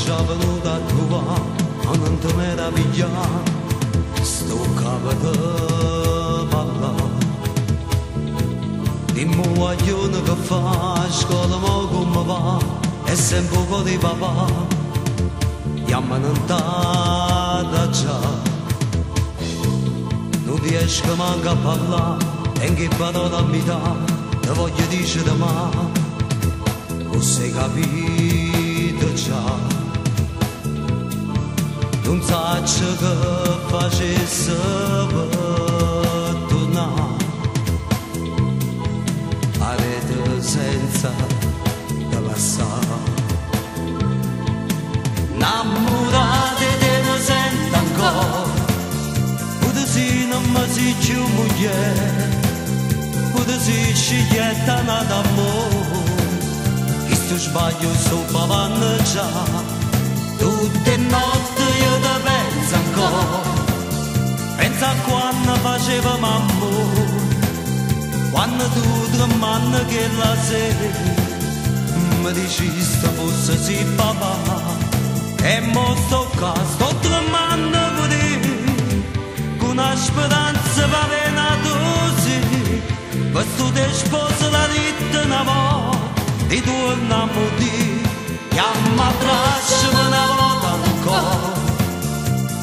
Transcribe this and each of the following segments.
già venuta a trovare, non ti meravigliare, sto capo di parlare. Dimmi un guaglione che fa, scuola mo come va, è sempre un po' di papà, chiamano da già. Non riesco manco a parlare, e che parola mi dà, te voglio dire da me. O sei capito già, non saccio che facesse per tornare a rete senza da passare. Innamorate te ne sento ancora, pure se non mi si più moglie, pure se sceglietta d'amore. Questo sbaglio sopra vanno già, tutte notti io ti penso ancora, pensa a quando facevamo amore, quando tu tremanni che la sera mi dicesti fosse sì papà, e mo sto qua, sto tremando per te, con una speranza va venatosi, questo te sposa la vita una volta. Ti torniamo di, chiama trascina una volta ancora,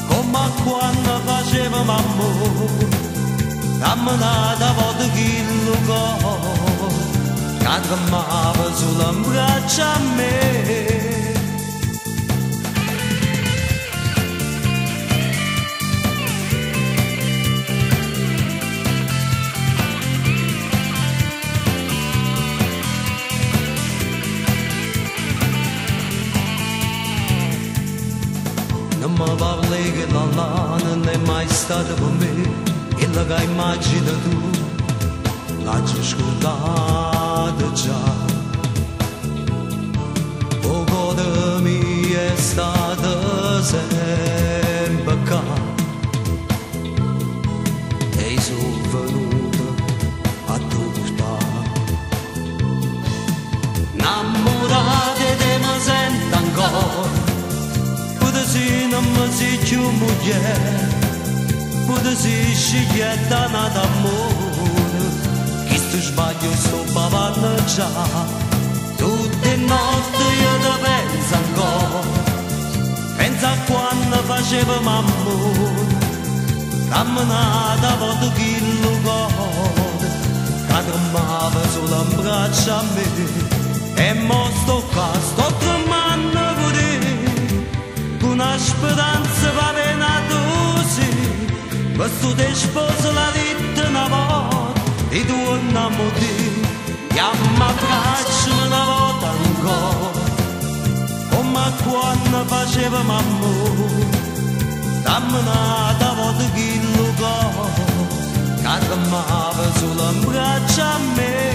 come quando facevamo amore, camminata a volte chi lo cuore, che tremava sulle braccia a me. Non mi parli che la non è mai stata per me, quella che immagini tu, l'hai già ascoltata già. O cuore mio è stata sempre qua, e sono venuta a turtare. Innamorate te mi sento ancora, se non mi si più moglie, pure se sceglietta d'amore, questo sbaglio sto pavando già, tutte notti io ti penso ancora, pensa a quando facevamo amore, camminata a volte chi lo cuore, che tremava sulle braccia a me, e mo sto qua, sto tremando per te, una speranza va venatosi, questo te sposa la vita una volta, ti torniamo di, chiama traccia una volta ancora, come quando facevamo amore, camminata a volte chi lo cuore, che tremava sulle braccia a me.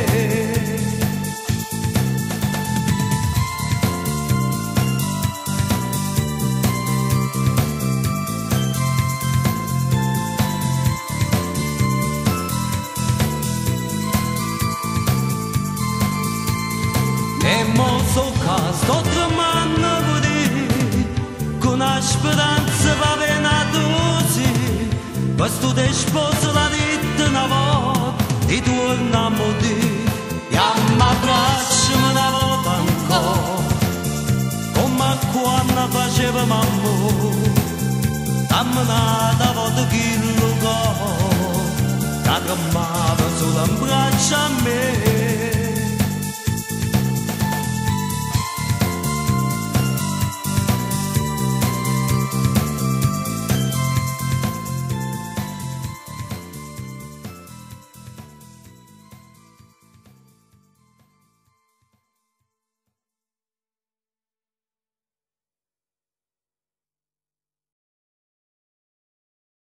E mo so qua, sto tremando per te, con una speranza va venatosi, questo te sposa la vita una volta, ti torniamo di, chiama braccia una volta ancora, come quando facevamo amore, camminata a volte chi lo cuore, che tremava sulle braccia a me.